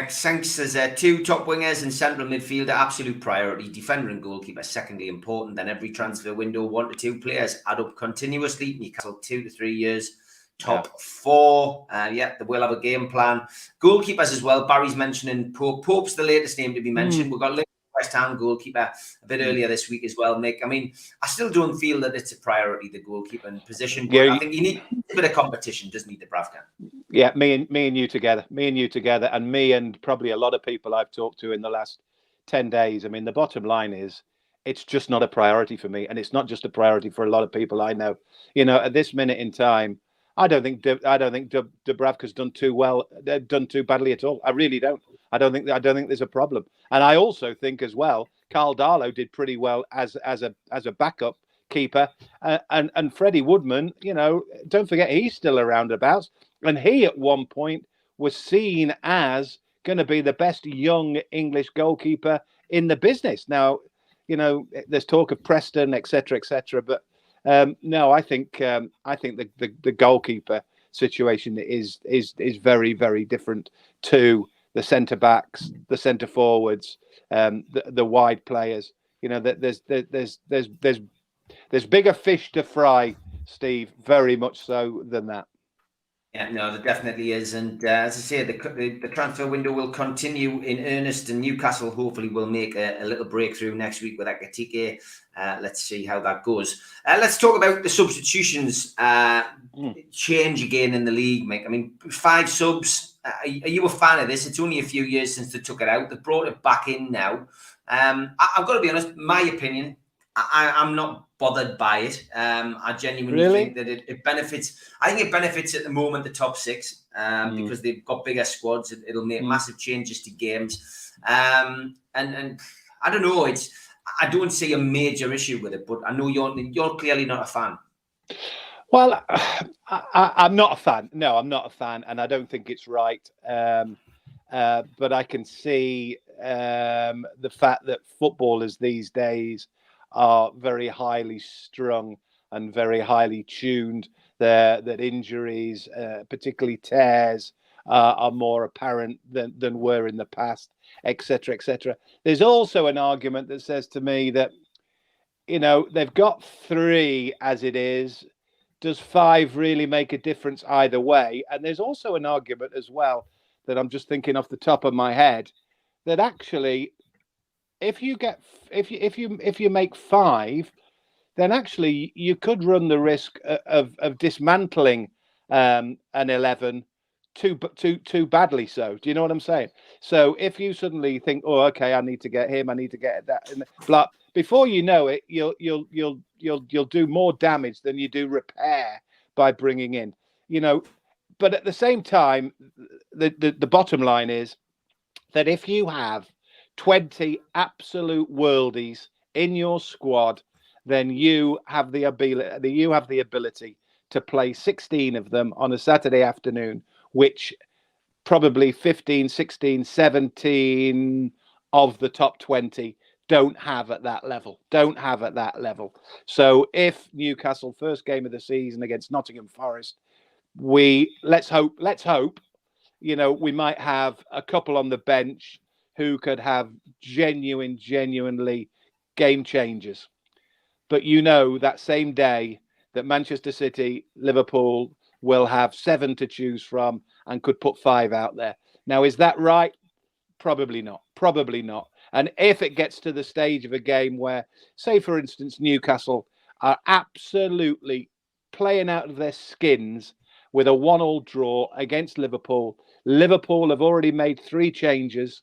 Sanks says 2 top wingers and central midfielder, absolute priority. Defender and goalkeeper, secondly important. Then every transfer window, 1 to 2 players add up continuously. Newcastle 2 to 3 years. Top 4. They will have a game plan. Goalkeepers as well. Barry's mentioning Pope. Pope's the latest name to be mentioned. We've got West Ham goalkeeper a bit earlier this week as well, Mick. I mean, I still don't feel that it's a priority, the goalkeeper position. But I think you need a bit of competition, doesn't need the Bravka. Yeah, me and you together, and me and probably a lot of people I've talked to in the last 10 days. I mean, the bottom line is it's just not a priority for me, and it's not just a priority for a lot of people I know. At this minute in time, I don't think Dubravka's done too badly at all. I really don't. I don't think there's a problem. And I also think as well, Carl Darlow did pretty well as a backup keeper, and Freddie Woodman. Don't forget he's still around about, and he at one point was seen as going to be the best young English goalkeeper in the business. Now, there's talk of Preston, etc., but. No, I think the goalkeeper situation is very, very different to the centre backs, the centre forwards, the wide players. There's bigger fish to fry, Steve. Very much so than that. Yeah, no, there definitely is. And as I say, the transfer window will continue in earnest, and Newcastle hopefully will make a little breakthrough next week with Akatike. Let's see how that goes. Let's talk about the substitutions change again in the league, Mick. I mean, 5 subs. Are you a fan of this? It's only a few years since they took it out. They've brought it back in now. I've got to be honest, my opinion, I'm not bothered by it. I genuinely think that it benefits. I think it benefits at the moment the top 6 because they've got bigger squads. It'll make massive changes to games. And I don't know. I don't see a major issue with it, but I know you're clearly not a fan. Well, I'm not a fan. No, I'm not a fan, and I don't think it's right. But I can see the fact that footballers these days are very highly strung and very highly tuned. That injuries, particularly tears, are more apparent than were in the past, etc., etc. There's also an argument that says to me that, they've got 3 as it is. Does 5 really make a difference either way? And there's also an argument as well that I'm just thinking off the top of my head that actually, if you make 5, then actually you could run the risk of dismantling an 11 too badly. So, do you know what I'm saying? So if you suddenly think, oh, okay, I need to get him, I need to get that, and blah, before you know it, you'll do more damage than you do repair by bringing in. But at the same time, the bottom line is that if you have 20 absolute worldies in your squad, then you have the ability to play 16 of them on a Saturday afternoon, which probably 15, 16, 17 of the top 20 don't have at that level. So if Newcastle, first game of the season against Nottingham Forest, let's hope, we might have a couple on the bench who could have genuinely game changers. But that same day that Manchester City, Liverpool will have 7 to choose from and could put 5 out there. Now, is that right? Probably not. And if it gets to the stage of a game where, say, for instance, Newcastle are absolutely playing out of their skins with a 1-1 draw against Liverpool. Liverpool have already made 3 changes,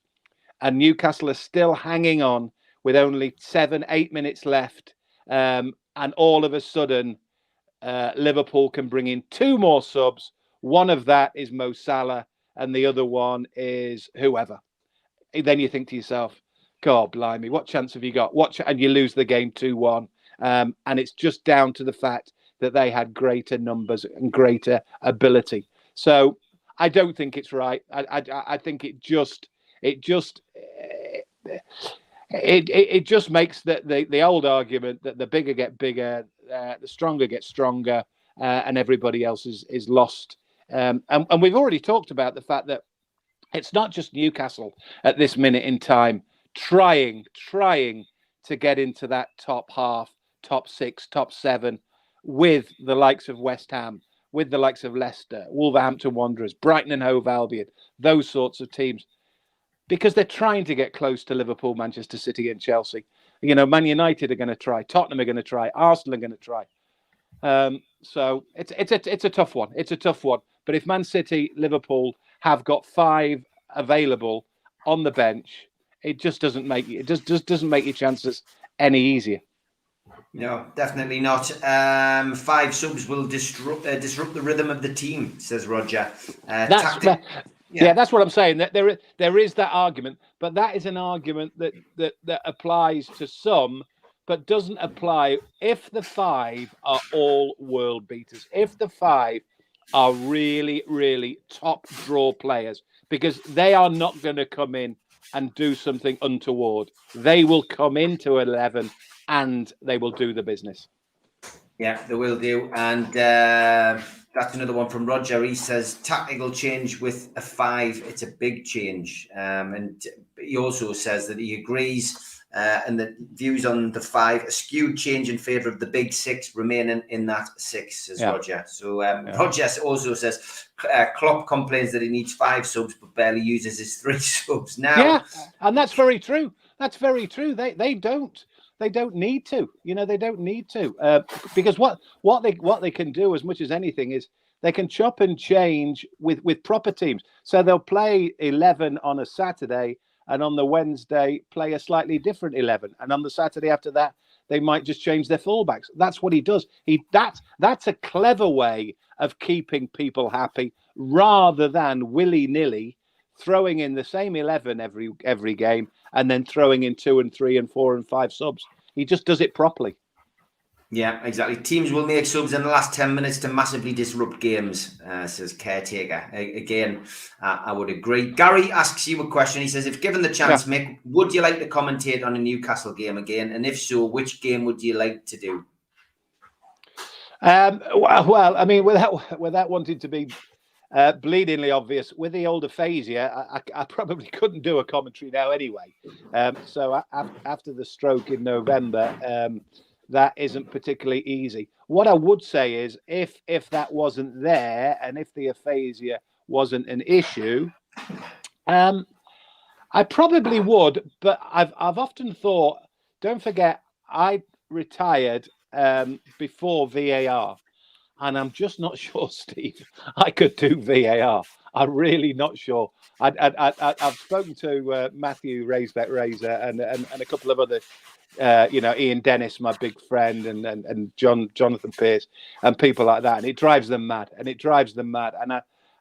and Newcastle are still hanging on with only 7-8 minutes left. And all of a sudden, Liverpool can bring in 2 more subs. One of that is Mo Salah, and the other one is whoever. Then you think to yourself, God blimey, what chance have you got? And you lose the game 2-1. And it's just down to the fact that they had greater numbers and greater ability. So I don't think it's right. I think it just makes the old argument that the bigger get bigger, the stronger get stronger, and everybody else is lost. And we've already talked about the fact that it's not just Newcastle at this minute in time trying to get into that top half, top 6, top 7 with the likes of West Ham, with the likes of Leicester, Wolverhampton Wanderers, Brighton and Hove Albion, those sorts of teams, because they're trying to get close to Liverpool, Manchester City and Chelsea. Man United are going to try, Tottenham are going to try, Arsenal are going to try. So it's a tough one. It's a tough one. But if Man City, Liverpool have got 5 available on the bench, it just doesn't make doesn't make your chances any easier. No, definitely not. 5 subs will disrupt the rhythm of the team, says Roger. That's what I'm saying. That there is that argument, but that is an argument that applies to some, but doesn't apply if the 5 are all world beaters. If the 5 are really, really top draw players, because they are not going to come in and do something untoward. They will come into 11 and they will do the business. Yeah, they will do. And that's another one from Roger. He says, tactical change with a 5, it's a big change. And he also says that he agrees and the views on the 5, a skewed change in favour of the big 6 remaining in that 6, says Roger. So Roger also says, Klopp complains that he needs 5 subs but barely uses his 3 subs now. Yeah, and that's very true. That's very true. They don't need to. They don't need to. Because what they can do as much as anything is they can chop and change with proper teams. So they'll play 11 on a Saturday, and on the Wednesday play a slightly different 11, and on the Saturday after that they might just change their fullbacks. That's what he does. That's a clever way of keeping people happy, rather than willy-nilly throwing in the same 11 every game and then throwing in 2 and 3 and 4 and 5 subs. He just does it properly. Yeah, exactly. Teams will make subs in the last 10 minutes to massively disrupt games, says Caretaker. Again, I would agree. Gary asks you a question. He says, if given the chance, Mick, would you like to commentate on a Newcastle game again? And if so, which game would you like to do? Well, I mean, without wanting to be bleedingly obvious, with the old aphasia, I probably couldn't do a commentary now anyway. So after the stroke in November, that isn't particularly easy. What I would say is, if that wasn't there, and if the aphasia wasn't an issue, I probably would. But I've often thought, don't forget, I retired before VAR. And I'm just not sure, Steve, I could do VAR. I'm really not sure. I've spoken to Matthew Razor and a couple of other, Ian Dennis, my big friend, and Jonathan Pearce, and people like that. And it drives them mad.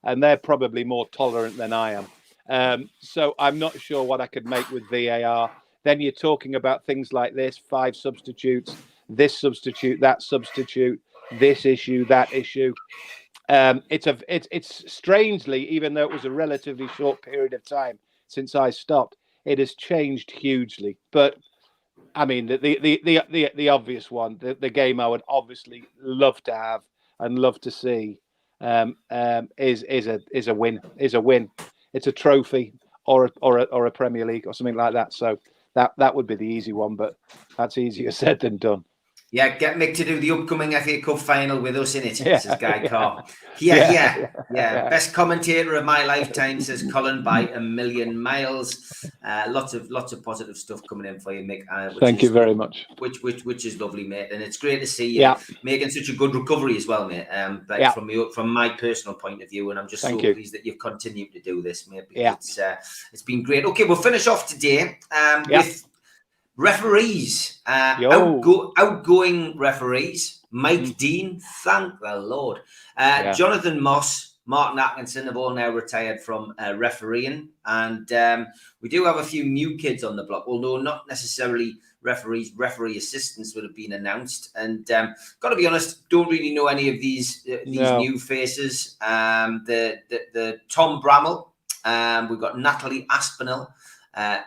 And they're probably more tolerant than I am. So I'm not sure what I could make with VAR. Then you're talking about things like this: 5 substitutes, this substitute, that substitute, this issue, that issue. It's strangely, even though it was a relatively short period of time since I stopped, it has changed hugely. But I mean, the obvious one, the game I would obviously love to have and love to see is a win. It's a trophy or a Premier League or something like that. So that would be the easy one, but that's easier said than done. Yeah, get Mick to do the upcoming FA Cup final with us in it, says Guy Carr. Yeah. Best commentator of my lifetime, says Colin, by a million miles. Lots of positive stuff coming in for you, Mick. Thank you very much. Which is lovely, mate. And it's great to see you making such a good recovery as well, mate. From my personal point of view, and I'm just pleased that you've continued to do this, mate. Because it's been great. Okay, we'll finish off today with referees, outgoing referees. Mike Dean, thank the Lord. Jonathan Moss, Martin Atkinson have all now retired from refereeing, and we do have a few new kids on the block, although not necessarily referees. Referee assistants would have been announced, and got to be honest, don't really know any of these new faces. The Tom Bramall, we've got Natalie Aspinall,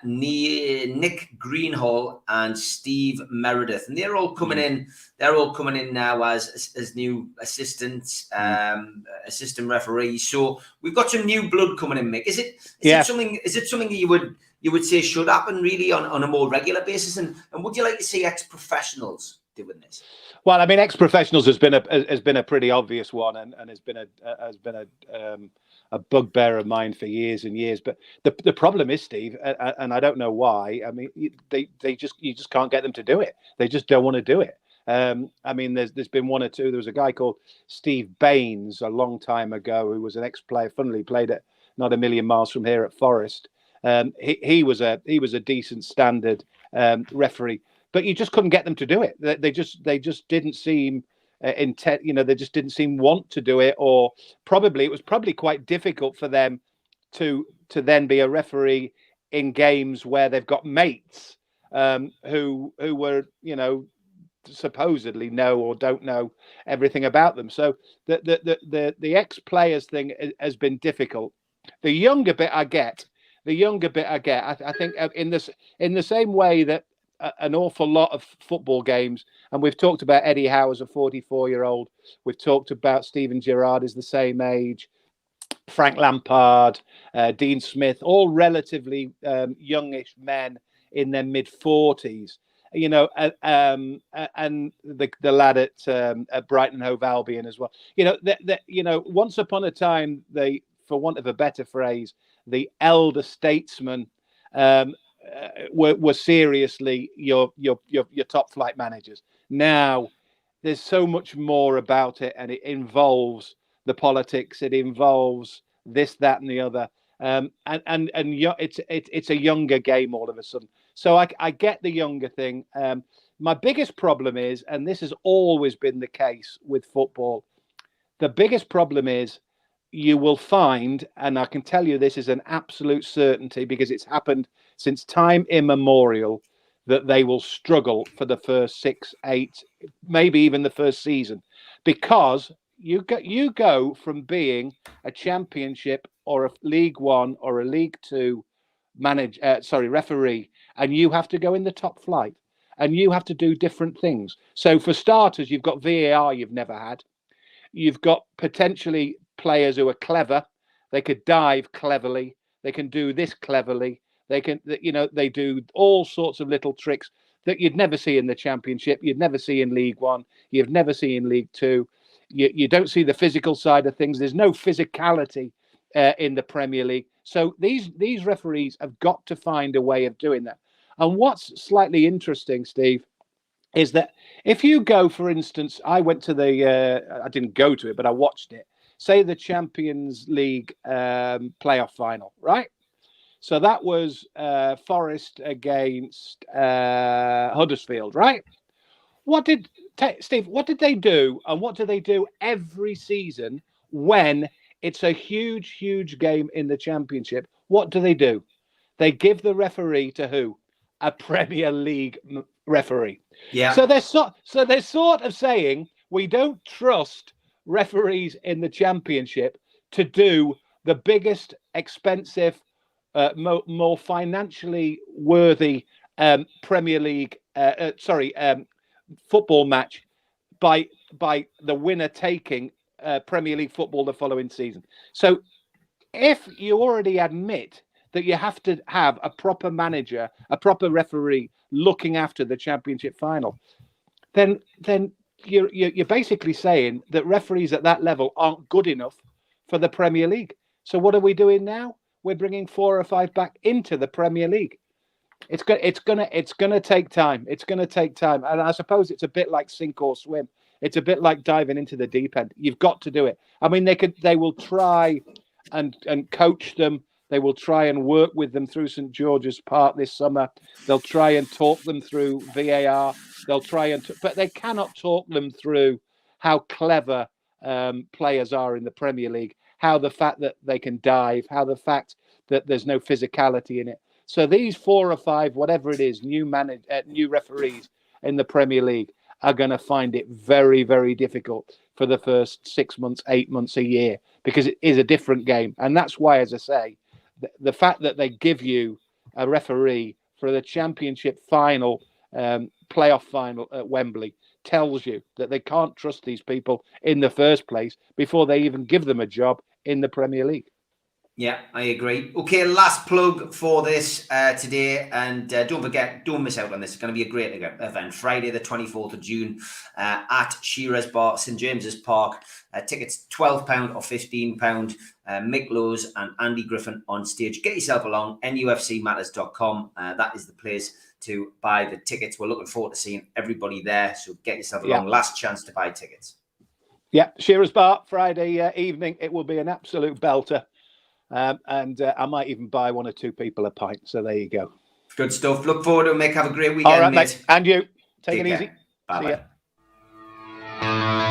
Nick Greenhall, and Steve Meredith, and they're all coming in. They're all coming in now as new assistants, assistant referees. So we've got some new blood coming in, Mick. Is it something you would say should happen really on a more regular basis? And would you like to see ex-professionals doing this? Well, I mean, ex-professionals has been a pretty obvious one, and has been a bugbear of mine for years and years. But the problem is, Steve, and I don't know why. I mean, you just can't get them to do it. They just don't want to do it. I mean, there's been one or two. There was a guy called Steve Baines a long time ago who was an ex-player. Funnily, played at not a million miles from here at Forest. He was a decent standard referee, but you just couldn't get them to do it. They just didn't seem intent. They just didn't seem want to do it, or it was probably quite difficult for them to then be a referee in games where they've got mates who were supposedly know or don't know everything about them. So the ex-players thing has been difficult. The younger bit I get. I think in the same way that an awful lot of football games, and we've talked about Eddie Howe as a 44-year-old. We've talked about Steven Gerrard is the same age, Frank Lampard, Dean Smith, all relatively youngish men in their mid-40s. And the lad at Brighton Hove Albion as well. Once upon a time, they, for want of a better phrase, the elder statesmen were seriously your top flight managers. Now there's so much more about it, and it involves the politics. It involves this, that, and the other. It's a younger game all of a sudden. So I get the younger thing. My biggest problem is, and this has always been the case with football, the biggest problem is you will find, and I can tell you this is an absolute certainty because it's happened since time immemorial, that they will struggle for the first 6, 8, maybe even the first season, because you go from being a Championship or a League One or a League Two referee, and you have to go in the top flight, and you have to do different things. So for starters, you've got VAR you've never had. You've got potentially players who are clever. They could dive cleverly. They can do this cleverly. They do all sorts of little tricks that you'd never see in the Championship. You'd never see in League One. You'd never see in League Two. You don't see the physical side of things. There's no physicality in the Premier League. So these referees have got to find a way of doing that. And what's slightly interesting, Steve, is that if you go, for instance, I went to I didn't go to it, but I watched it. Say the Champions League playoff final, right? So that was Forest against Huddersfield, right? Steve, what did they do? And what do they do every season when it's a huge, huge game in the Championship? What do? They give the referee to who? A Premier League referee. Yeah. So they're sort of saying we don't trust referees in the Championship to do the biggest, expensive, more financially worthy Premier League, football match by the winner taking Premier League football the following season. So if you already admit that you have to have a proper manager, a proper referee looking after the Championship final, then you're basically saying that referees at that level aren't good enough for the Premier League. So what are we doing now? We're bringing 4 or 5 back into the Premier League. It's gonna take time. It's gonna take time, and I suppose it's a bit like sink or swim. It's a bit like diving into the deep end. You've got to do it. I mean, they will try and coach them. They will try and work with them through St George's Park this summer. They'll try and talk them through VAR. They'll try but they cannot talk them through how clever players are in the Premier League. How the fact that they can dive. How the fact that there's no physicality in it. So these 4 or 5, whatever it is, new referees in the Premier League are going to find it very, very difficult for the first 6 months, 8 months, a year, because it is a different game. And that's why, as I say, the fact that they give you a referee for the Championship final, playoff final at Wembley, tells you that they can't trust these people in the first place before they even give them a job in the Premier League. Yeah, I agree. Okay, last plug for this today. And don't forget, don't miss out on this. It's going to be a great event. Friday, the 24th of June at Shearer's Bar, St James's Park. Tickets £12 or £15. Mick Lowe's and Andy Griffin on stage. Get yourself along, NUFCmatters.com. That is the place to buy the tickets. We're looking forward to seeing everybody there. So get yourself along. Yeah. Last chance to buy tickets. Yeah, Shearer's Bar, Friday evening. It will be an absolute belter. And I might even buy 1 or 2 people a pint. So there you go. Good stuff. Look forward to it, Mick. Have a great weekend, all right, mate. And you. Take it care. easy. Bye-bye. See ya.